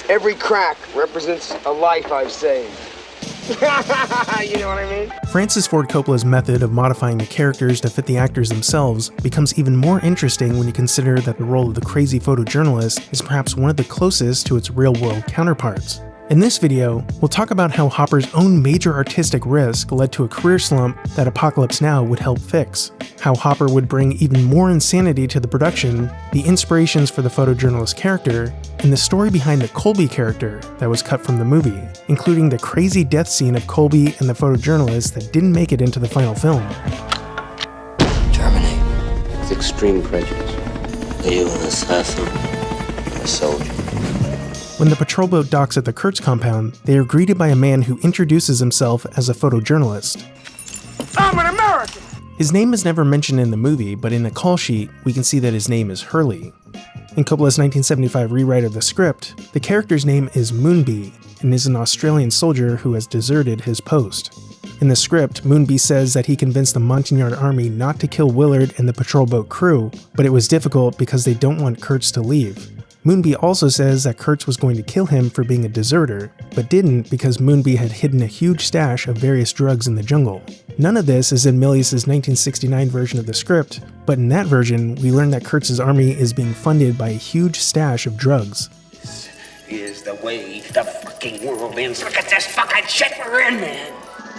Every crack represents a life I've saved. You know what I mean? Francis Ford Coppola's method of modifying the characters to fit the actors themselves becomes even more interesting when you consider that the role of the crazy photojournalist is perhaps one of the closest to its real-world counterparts. In this video, we'll talk about how Hopper's own major artistic risk led to a career slump that Apocalypse Now would help fix, how Hopper would bring even more insanity to the production, the inspirations for the photojournalist character, and the story behind the Colby character that was cut from the movie, including the crazy death scene of Colby and the photojournalist that didn't make it into the final film. Terminate. With extreme prejudice. Are you an assassin or a soldier? When the patrol boat docks at the Kurtz compound, they are greeted by a man who introduces himself as a photojournalist. I'm an American! His name is never mentioned in the movie, but in a call sheet, we can see that his name is Hurley. In Coppola's 1975 rewrite of the script, the character's name is Moonbee, and is an Australian soldier who has deserted his post. In the script, Moonbee says that he convinced the Montagnard army not to kill Willard and the patrol boat crew, but it was difficult because they don't want Kurtz to leave. Moonbee also says that Kurtz was going to kill him for being a deserter, but didn't because Moonbee had hidden a huge stash of various drugs in the jungle. None of this is in Milius's 1969 version of the script, but in that version, we learn that Kurtz's army is being funded by a huge stash of drugs. This is the way the fucking world ends. Look at this fucking shit we're in, man!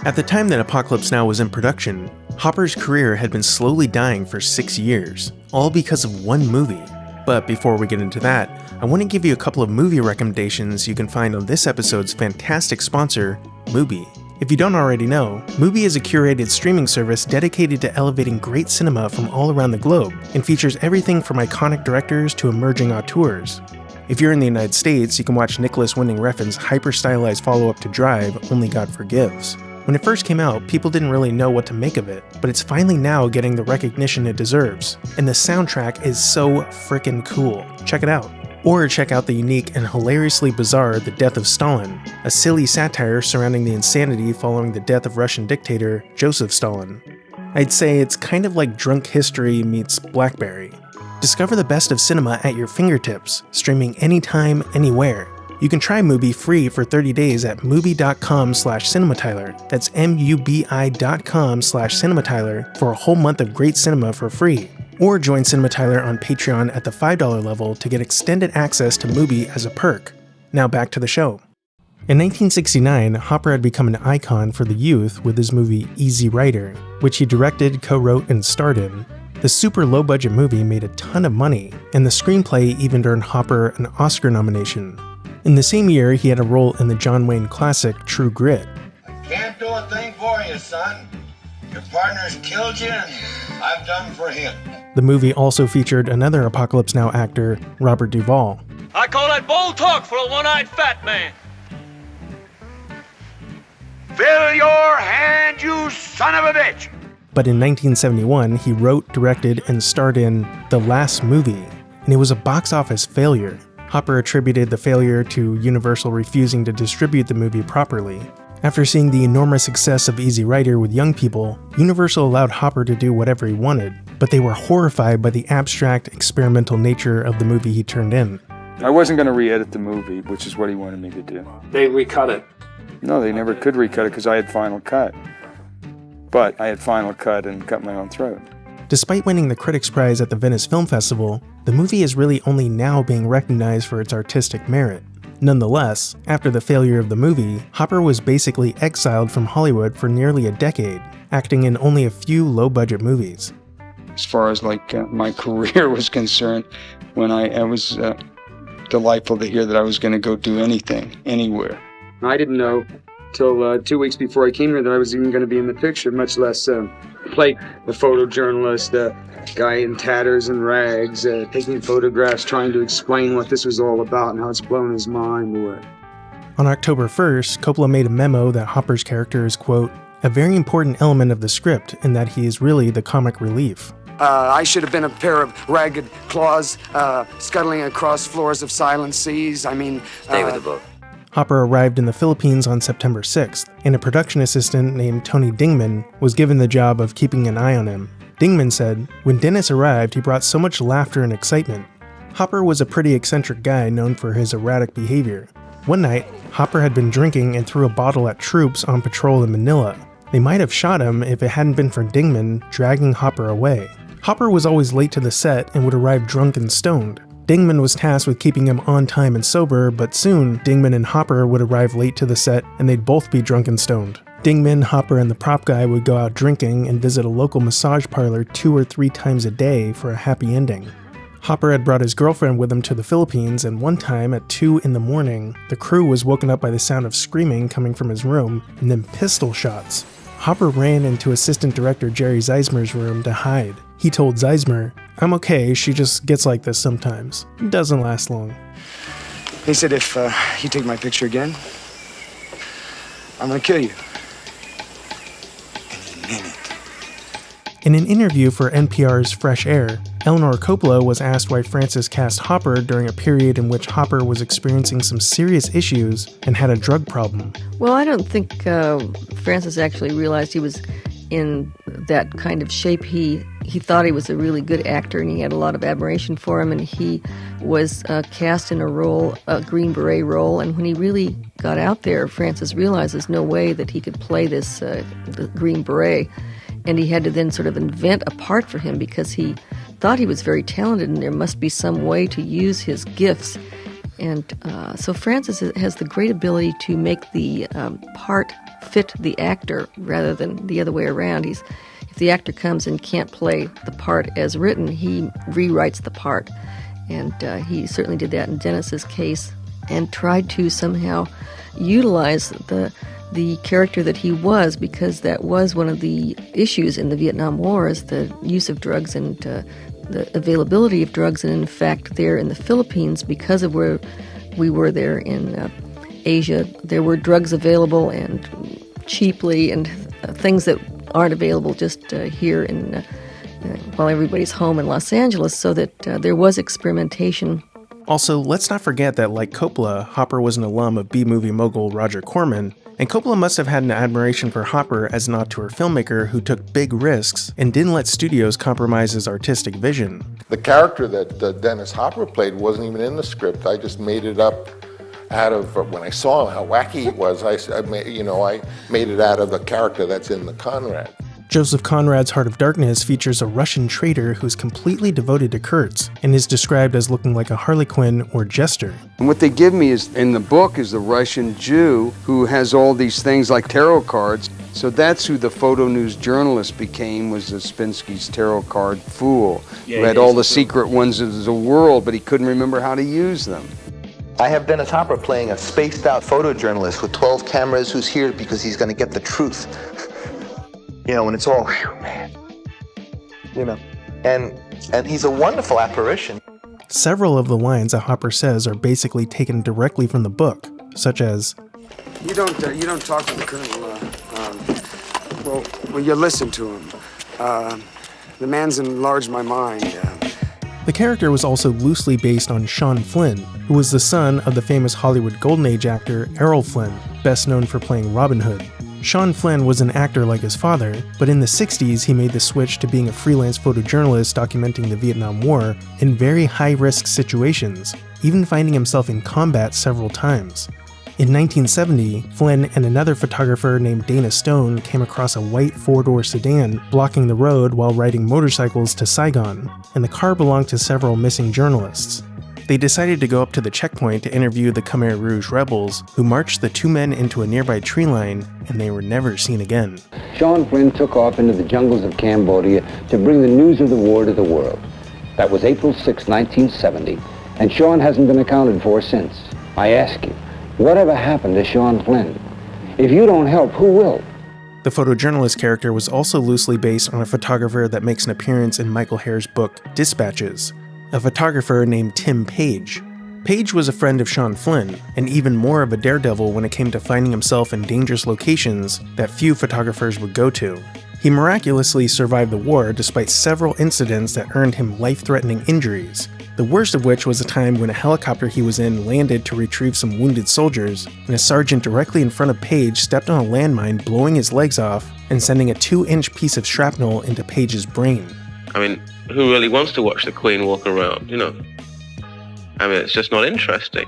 At the time that Apocalypse Now was in production, Hopper's career had been slowly dying for 6 years, all because of one movie. But before we get into that, I want to give you a couple of movie recommendations you can find on this episode's fantastic sponsor, Mubi. If you don't already know, Mubi is a curated streaming service dedicated to elevating great cinema from all around the globe, and features everything from iconic directors to emerging auteurs. If you're in the United States, you can watch Nicholas Winding Refn's hyper-stylized follow-up to Drive, Only God Forgives. When it first came out, people didn't really know what to make of it, but it's finally now getting the recognition it deserves. And the soundtrack is so frickin' cool. Check it out. Or check out the unique and hilariously bizarre The Death of Stalin, a silly satire surrounding the insanity following the death of Russian dictator Joseph Stalin. I'd say it's kind of like Drunk History meets Blackberry. Discover the best of cinema at your fingertips, streaming anytime, anywhere. You can try Mubi free for 30 days at mubi.com/cinematyler. That's mubi.com/cinematyler for a whole month of great cinema for free. Or join Cinematyler on Patreon at the $5 level to get extended access to Mubi as a perk. Now back to the show. In 1969, Hopper had become an icon for the youth with his movie Easy Rider, which he directed, co-wrote, and starred in. The super low-budget movie made a ton of money, and the screenplay even earned Hopper an Oscar nomination. In the same year, he had a role in the John Wayne classic True Grit. I can't do a thing for you, son. Your partner's killed you, and I've done for him. The movie also featured another Apocalypse Now actor, Robert Duvall. I call that bold talk for a one-eyed fat man. Fill your hand, you son of a bitch! But in 1971, he wrote, directed, and starred in The Last Movie, and it was a box office failure. Hopper attributed the failure to Universal refusing to distribute the movie properly. After seeing the enormous success of Easy Rider with young people, Universal allowed Hopper to do whatever he wanted, but they were horrified by the abstract, experimental nature of the movie he turned in. I wasn't going to re-edit the movie, which is what he wanted me to do. They recut it. No, they never could recut it because I had Final Cut. But I had Final Cut and cut my own throat. Despite winning the Critics' Prize at the Venice Film Festival, the movie is really only now being recognized for its artistic merit. Nonetheless, after the failure of the movie, Hopper was basically exiled from Hollywood for nearly a decade, acting in only a few low-budget movies. As far as my career was concerned, when I was delightful to hear that I was going to go do anything, anywhere. I didn't know till 2 weeks before I came here that I was even going to be in the picture, much less play the photojournalist, the guy in tatters and rags, taking photographs, trying to explain what this was all about and how it's blown his mind away. On October 1st, Coppola made a memo that Hopper's character is, quote, a very important element of the script in that he is really the comic relief. I should have been a pair of ragged claws scuttling across floors of silent seas. Stay with the book. Hopper arrived in the Philippines on September 6th, and a production assistant named Tony Dingman was given the job of keeping an eye on him. Dingman said, when Dennis arrived, he brought so much laughter and excitement. Hopper was a pretty eccentric guy known for his erratic behavior. One night, Hopper had been drinking and threw a bottle at troops on patrol in Manila. They might have shot him if it hadn't been for Dingman dragging Hopper away. Hopper was always late to the set and would arrive drunk and stoned. Dingman was tasked with keeping him on time and sober, but soon Dingman and Hopper would arrive late to the set and they'd both be drunk and stoned. Dingman, Hopper, and the prop guy would go out drinking and visit a local massage parlor 2 or 3 times a day for a happy ending. Hopper had brought his girlfriend with him to the Philippines, and one time at 2 in the morning, the crew was woken up by the sound of screaming coming from his room and then pistol shots. Hopper ran into assistant director Jerry Zeismer's room to hide. He told Zeismer, "I'm okay, she just gets like this sometimes. It doesn't last long." He said, if you take my picture again, I'm gonna kill you. And he meant it. In an interview for NPR's Fresh Air, Eleanor Coppola was asked why Francis cast Hopper during a period in which Hopper was experiencing some serious issues and had a drug problem. Well, I don't think Francis actually realized he was in that kind of shape. He thought he was a really good actor, and he had a lot of admiration for him, and he was cast in a role, a Green Beret role, and when he really got out there, Francis realized there's no way that he could play this the Green Beret, and he had to then sort of invent a part for him because he thought he was very talented and there must be some way to use his gifts. And so Francis has the great ability to make the part fit the actor rather than the other way around. If the actor comes and can't play the part as written, he rewrites the part. And he certainly did that in Dennis's case and tried to somehow utilize the character that he was, because that was one of the issues in the Vietnam War, is the use of drugs and the availability of drugs. And in fact, there in the Philippines, because of where we were there in Asia, there were drugs available and cheaply, and things that aren't available just here in while everybody's home in Los Angeles, so that there was experimentation. Also, let's not forget that, like Coppola, Hopper was an alum of B-movie mogul Roger Corman, and Coppola must have had an admiration for Hopper as an auteur filmmaker who took big risks and didn't let studios compromise his artistic vision. The character that Dennis Hopper played wasn't even in the script. I just made it up out of, when I saw him, how wacky it was, I made it out of the character that's in the Conrad. Joseph Conrad's Heart of Darkness features a Russian traitor who's completely devoted to Kurtz and is described as looking like a harlequin or jester. And what they give me is, in the book, is the Russian Jew who has all these things like tarot cards. So that's who the photo news journalist became, was Ouspensky's tarot card fool, who had all the secret ones of the world, but he couldn't remember how to use them. I have Dennis Hopper playing a spaced-out photojournalist with 12 cameras who's here because he's going to get the truth. You know, when it's all, man, you know, and he's a wonderful apparition. Several of the lines that Hopper says are basically taken directly from the book, such as, You don't talk to the colonel. Well, you listen to him. The man's enlarged my mind. The character was also loosely based on Sean Flynn, who was the son of the famous Hollywood Golden Age actor Errol Flynn, best known for playing Robin Hood. Sean Flynn was an actor like his father, but in the 60s he made the switch to being a freelance photojournalist documenting the Vietnam War in very high-risk situations, even finding himself in combat several times. In 1970, Flynn and another photographer named Dana Stone came across a white 4-door sedan blocking the road while riding motorcycles to Saigon, and the car belonged to several missing journalists. They decided to go up to the checkpoint to interview the Khmer Rouge rebels, who marched the two men into a nearby tree line, and they were never seen again. Sean Flynn took off into the jungles of Cambodia to bring the news of the war to the world. That was April 6, 1970, and Sean hasn't been accounted for since. I ask you, whatever happened to Sean Flynn? If you don't help, who will? The photojournalist character was also loosely based on a photographer that makes an appearance in Michael Herr's book Dispatches, a photographer named Tim Page. Page was a friend of Sean Flynn, and even more of a daredevil when it came to finding himself in dangerous locations that few photographers would go to. He miraculously survived the war despite several incidents that earned him life-threatening injuries, the worst of which was a time when a helicopter he was in landed to retrieve some wounded soldiers, and a sergeant directly in front of Page stepped on a landmine, blowing his legs off and sending a 2-inch piece of shrapnel into Page's brain. I mean, who really wants to watch the Queen walk around, you know? I mean, it's just not interesting.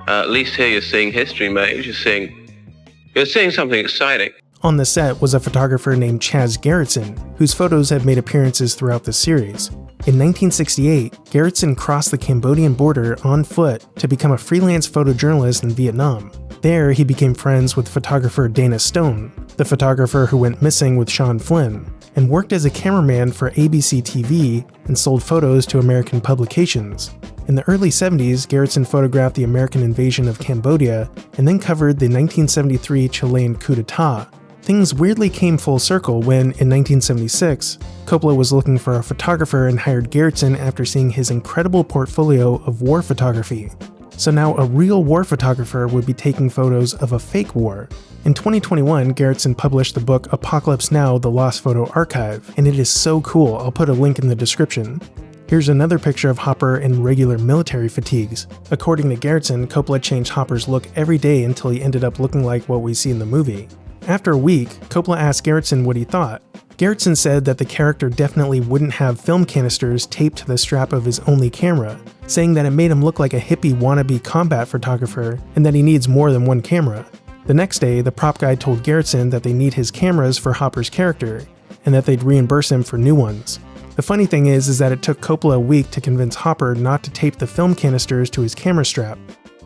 At least here you're seeing history made. You're seeing something exciting. On the set was a photographer named Chaz Gerritsen, whose photos have made appearances throughout the series. In 1968, Gerritsen crossed the Cambodian border on foot to become a freelance photojournalist in Vietnam. There, he became friends with photographer Dana Stone, the photographer who went missing with Sean Flynn, and worked as a cameraman for ABC TV and sold photos to American publications. In the early 70s, Gerritsen photographed the American invasion of Cambodia and then covered the 1973 Chilean coup d'etat. Things weirdly came full circle when, in 1976, Coppola was looking for a photographer and hired Gerritsen after seeing his incredible portfolio of war photography. So now a real war photographer would be taking photos of a fake war. In 2021, Gerritsen published the book Apocalypse Now: The Lost Photo Archive, and it is so cool. I'll put a link in the description. Here's another picture of Hopper in regular military fatigues. According to Gerritsen, Coppola changed Hopper's look every day until he ended up looking like what we see in the movie. After a week, Coppola asked Gerritsen what he thought. Gerritsen said that the character definitely wouldn't have film canisters taped to the strap of his only camera, saying that it made him look like a hippie wannabe combat photographer and that he needs more than one camera. The next day, the prop guy told Gerritsen that they need his cameras for Hopper's character, and that they'd reimburse him for new ones. The funny thing is that it took Coppola a week to convince Hopper not to tape the film canisters to his camera strap.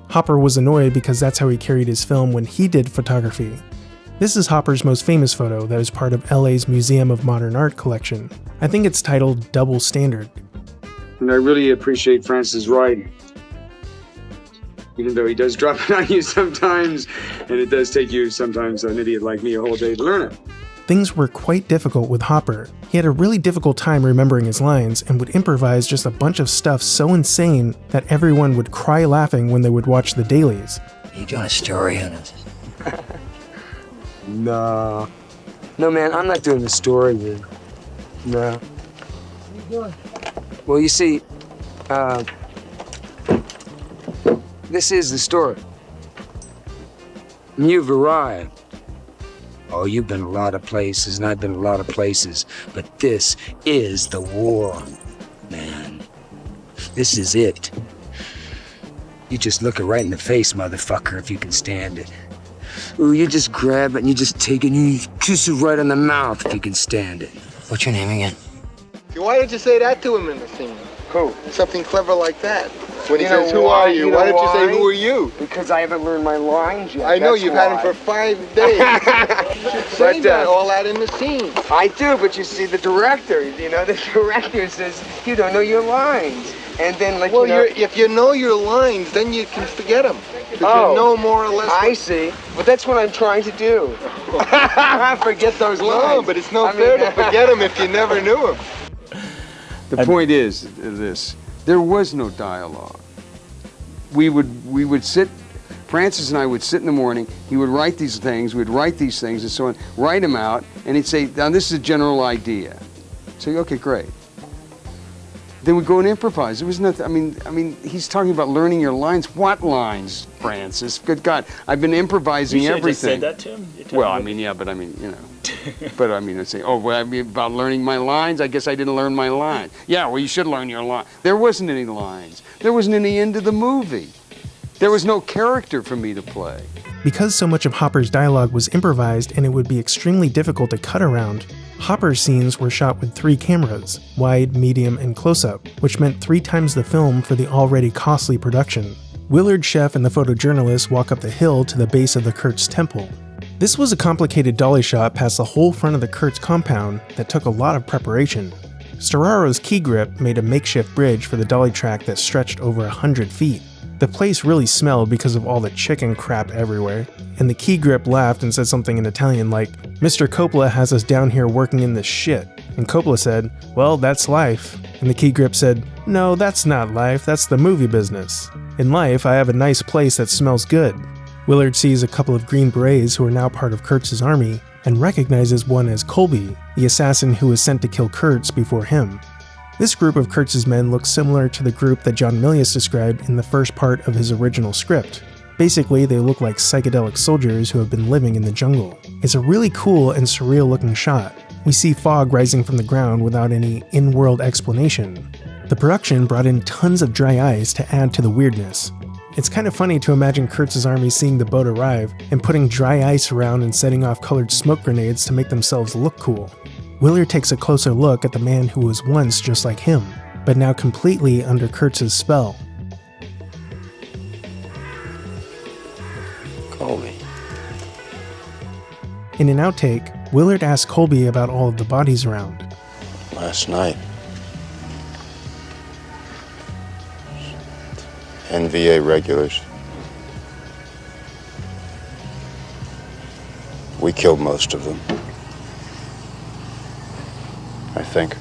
Hopper was annoyed because that's how he carried his film when he did photography. This is Hopper's most famous photo that is part of LA's Museum of Modern Art collection. I think it's titled Double Standard. And I really appreciate Francis Wright, even though he does drop it on you sometimes, and it does take you sometimes, an idiot like me, a whole day to learn it. Things were quite difficult with Hopper. He had a really difficult time remembering his lines and would improvise just a bunch of stuff so insane that everyone would cry laughing when they would watch the dailies. You doing a story on it? No, man, I'm not doing the story, dude. No. What are you doing? Well, you see, this is the story. You've arrived. Oh, you've been a lot of places, and I've been a lot of places, but this is the war, man. This is it. You just look it right in the face, motherfucker, if you can stand it. Ooh, you just grab it and you just take it and you kiss it right on the mouth if you can stand it. What's your name again? Why did you say that to him in the scene? Who? Something clever like that. When he You know says, "Who why? are you?" You Why know did you say, why? "Who are you?" Because I haven't learned my lines yet. I know that's you've why. had him for 5 days. You should say that, all that in the scene. I do, but you see, the director says, you don't know your lines. And then, like, Well, you know... if you know your lines, then you can forget them. Because Oh, you know more or less. I see. But that's what I'm trying to do. Forget those lines. No, but it's no fair to forget them if you never knew them. The point is this: there was no dialogue. We would sit. Francis and I would sit in the morning. He would write these things. We'd write these things and so on. Write them out, and he'd say, "Now this is a general idea." Say, "Okay, great." Then we'd go and improvise. There was nothing. I mean, he's talking about learning your lines. What lines, Francis? Good God, I've been improvising You everything. just said that to him? Well, I mean, yeah, but I mean, you know. But I mean, I'd say, oh, well, I mean, about learning my lines, I guess I didn't learn my lines. Yeah, well, you should learn your lines. There wasn't any lines. There wasn't any end to the movie. There was no character for me to play. Because so much of Hopper's dialogue was improvised and it would be extremely difficult to cut around, Hopper's scenes were shot with 3 cameras, wide, medium, and close-up, which meant 3 times the film for the already costly production. Willard, Chef, and the photojournalist walk up the hill to the base of the Kurtz temple. This was a complicated dolly shot past the whole front of the Kurtz compound that took a lot of preparation. Storaro's key grip made a makeshift bridge for the dolly track that stretched over 100 feet. The place really smelled because of all the chicken crap everywhere, and the key grip laughed and said something in Italian like, "Mr. Coppola has us down here working in this shit." And Coppola said, "Well, that's life." And the key grip said, "No, that's not life, that's the movie business. In life, I have a nice place that smells good." Willard sees a couple of Green Berets who are now part of Kurtz's army, and recognizes one as Colby, the assassin who was sent to kill Kurtz before him. This group of Kurtz's men looks similar to the group that John Milius described in the first part of his original script. Basically, they look like psychedelic soldiers who have been living in the jungle. It's a really cool and surreal looking shot. We see fog rising from the ground without any in-world explanation. The production brought in tons of dry ice to add to the weirdness. It's kind of funny to imagine Kurtz's army seeing the boat arrive and putting dry ice around and setting off colored smoke grenades to make themselves look cool. Willard takes a closer look at the man who was once just like him, but now completely under Kurtz's spell. Colby. In an outtake, Willard asks Colby about all of the bodies around. Last night. NVA regulars. We killed most of them. I think.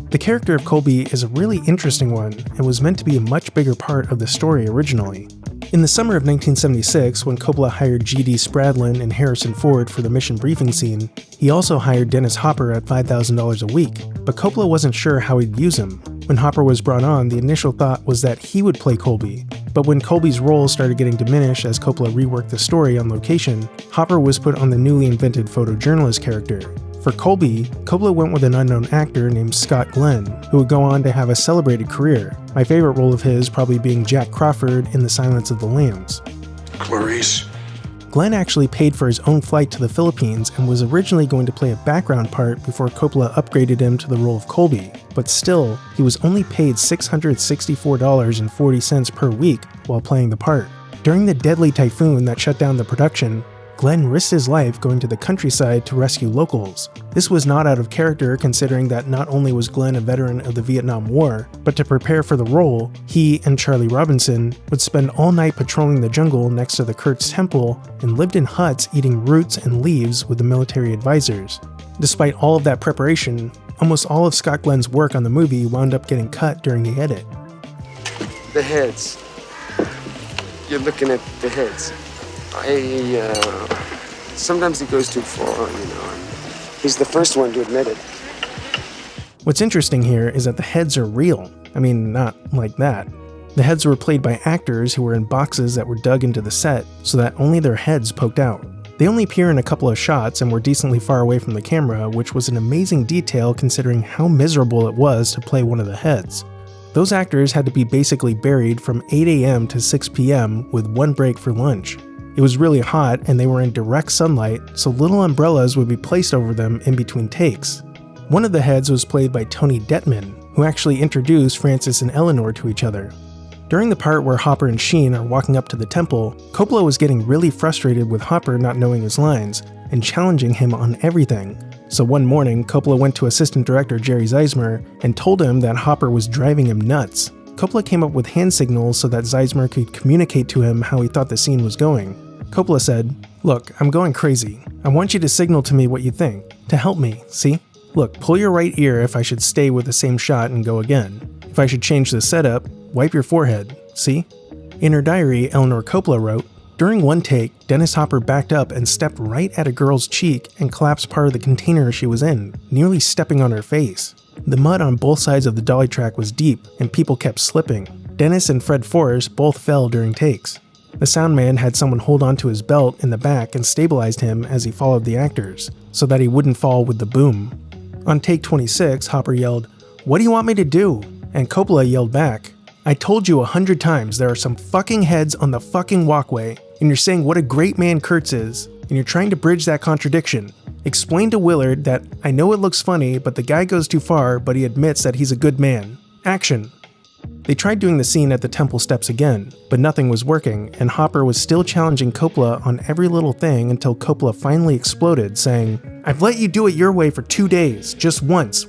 The character of Colby is a really interesting one and was meant to be a much bigger part of the story originally. In the summer of 1976, when Coppola hired G.D. Spradlin and Harrison Ford for the mission briefing scene, he also hired Dennis Hopper at $5,000 a week, but Coppola wasn't sure how he'd use him. When Hopper was brought on, the initial thought was that he would play Colby, but when Colby's role started getting diminished as Coppola reworked the story on location, Hopper was put on the newly invented photojournalist character. For Colby, Coppola went with an unknown actor named Scott Glenn, who would go on to have a celebrated career, my favorite role of his probably being Jack Crawford in The Silence of the Lambs. Clarice. Glenn actually paid for his own flight to the Philippines and was originally going to play a background part before Coppola upgraded him to the role of Colby, but still, he was only paid $664.40 per week while playing the part. During the deadly typhoon that shut down the production, Glenn risked his life going to the countryside to rescue locals. This was not out of character considering that not only was Glenn a veteran of the Vietnam War, but to prepare for the role, he and Charlie Robinson would spend all night patrolling the jungle next to the Kurtz temple and lived in huts eating roots and leaves with the military advisors. Despite all of that preparation, almost all of Scott Glenn's work on the movie wound up getting cut during the edit. The heads. You're looking at the heads. Sometimes he goes too far, you know. He's the first one to admit it. What's interesting here is that the heads are real. I mean, not like that. The heads were played by actors who were in boxes that were dug into the set so that only their heads poked out. They only appear in a couple of shots and were decently far away from the camera, which was an amazing detail considering how miserable it was to play one of the heads. Those actors had to be basically buried from 8 a.m. to 6 p.m. with one break for lunch. It was really hot and they were in direct sunlight, so little umbrellas would be placed over them in between takes. One of the heads was played by Tony Detman, who actually introduced Francis and Eleanor to each other. During the part where Hopper and Sheen are walking up to the temple, Coppola was getting really frustrated with Hopper not knowing his lines and challenging him on everything. So one morning, Coppola went to assistant director Jerry Zeismer and told him that Hopper was driving him nuts. Coppola came up with hand signals so that Zeismer could communicate to him how he thought the scene was going. Coppola said, "Look, I'm going crazy. I want you to signal to me what you think, to help me, see? Look, pull your right ear if I should stay with the same shot and go again. If I should change the setup, wipe your forehead, see?" In her diary, Eleanor Coppola wrote, "During one take, Dennis Hopper backed up and stepped right at a girl's cheek and collapsed part of the container she was in, nearly stepping on her face. The mud on both sides of the dolly track was deep, and people kept slipping. Dennis and Fred Forrest both fell during takes. The sound man had someone hold onto his belt in the back and stabilized him as he followed the actors, so that he wouldn't fall with the boom. On take 26, Hopper yelled, 'What do you want me to do?' And Coppola yelled back, 'I told you 100 times there are some fucking heads on the fucking walkway, and you're saying what a great man Kurtz is, and you're trying to bridge that contradiction. Explain to Willard that I know it looks funny, but the guy goes too far, but he admits that he's a good man. Action.' They tried doing the scene at the temple steps again, but nothing was working, and Hopper was still challenging Coppola on every little thing until Coppola finally exploded, saying, 'I've let you do it your way for 2 days, just once.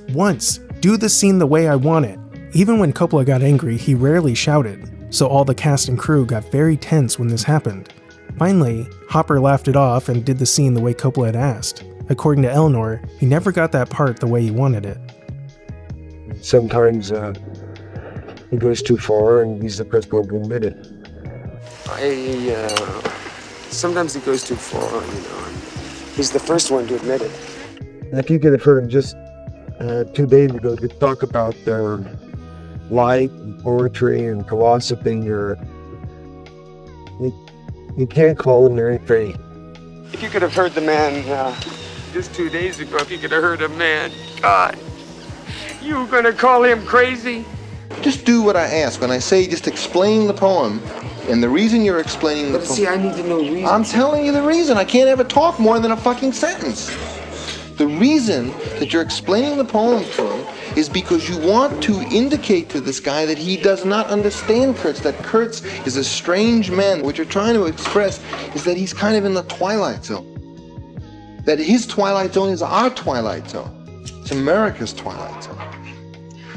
Do the scene the way I want it.' Even when Coppola got angry, he rarely shouted, so all the cast and crew got very tense when this happened. Finally, Hopper laughed it off and did the scene the way Coppola had asked. According to Eleanor, he never got that part the way he wanted it. Sometimes he goes too far and he's the first one to admit it. Sometimes he goes too far, you know. He's the first one to admit it. And if you could have heard him just 2 days ago to talk about their life and poetry and philosophy, you can't call him anything. If you could have heard the man just 2 days ago, if you could have heard a man, God, you were gonna call him crazy? Just do what I ask. When I say just explain the poem, and the reason you're explaining the poem... See, I need to know reason. I'm telling you the reason. I can't ever talk more than a fucking sentence. The reason that you're explaining the poem to him is because you want to indicate to this guy that he does not understand Kurtz, that Kurtz is a strange man. What you're trying to express is that he's kind of in the twilight zone. That his twilight zone is our twilight zone. It's America's twilight zone.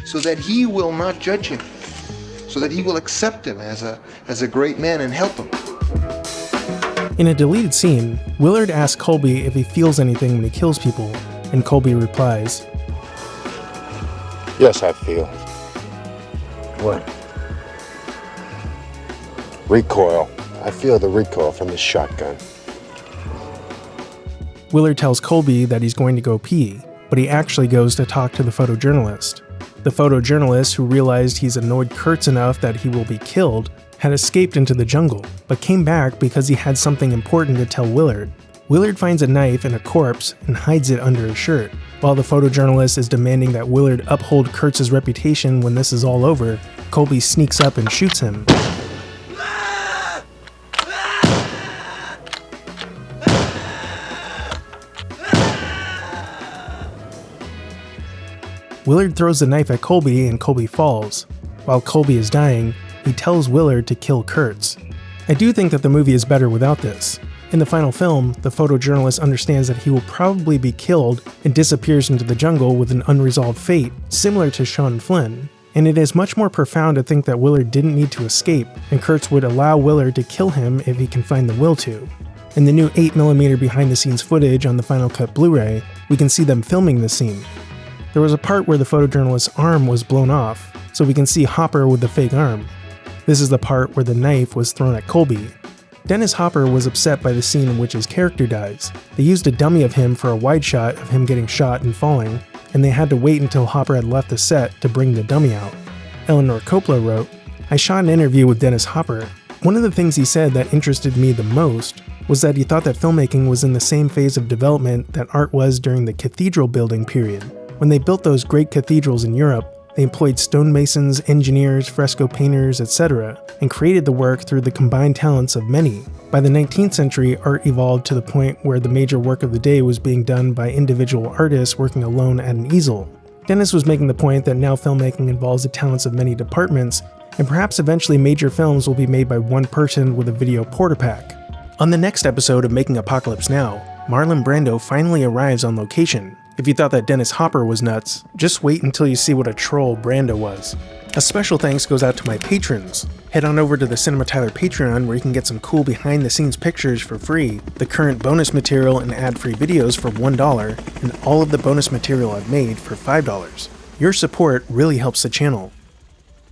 So that he will not judge him. So that he will accept him as a great man and help him. In a deleted scene, Willard asks Colby if he feels anything when he kills people, and Colby replies, "Yes, I feel." What? Recoil. I feel the recoil from the shotgun. Willard tells Colby that he's going to go pee, but he actually goes to talk to the photojournalist. The photojournalist, who realized he's annoyed Kurtz enough that he will be killed, had escaped into the jungle, but came back because he had something important to tell Willard. Willard finds a knife and a corpse and hides it under his shirt. While the photojournalist is demanding that Willard uphold Kurtz's reputation when this is all over, Colby sneaks up and shoots him. Willard throws the knife at Colby and Colby falls. While Colby is dying, he tells Willard to kill Kurtz. I do think that the movie is better without this. In the final film, the photojournalist understands that he will probably be killed and disappears into the jungle with an unresolved fate, similar to Sean Flynn. And it is much more profound to think that Willard didn't need to escape, and Kurtz would allow Willard to kill him if he can find the will to. In the new 8mm behind-the-scenes footage on the Final Cut Blu-ray, we can see them filming the scene. There was a part where the photojournalist's arm was blown off, so we can see Hopper with the fake arm. This is the part where the knife was thrown at Colby. Dennis Hopper was upset by the scene in which his character dies. They used a dummy of him for a wide shot of him getting shot and falling, and they had to wait until Hopper had left the set to bring the dummy out. Eleanor Coppola wrote, "I shot an interview with Dennis Hopper. One of the things he said that interested me the most was that he thought that filmmaking was in the same phase of development that art was during the cathedral building period. When they built those great cathedrals in Europe, they employed stonemasons, engineers, fresco painters, etc., and created the work through the combined talents of many. By the 19th century, art evolved to the point where the major work of the day was being done by individual artists working alone at an easel." Dennis was making the point that now filmmaking involves the talents of many departments, and perhaps eventually major films will be made by one person with a video portapack. On the next episode of Making Apocalypse Now, Marlon Brando finally arrives on location. If you thought that Dennis Hopper was nuts, just wait until you see what a troll Brando was. A special thanks goes out to my patrons. Head on over to the Cinema Tyler Patreon where you can get some cool behind the scenes pictures for free, the current bonus material and ad-free videos for $1, and all of the bonus material I've made for $5. Your support really helps the channel.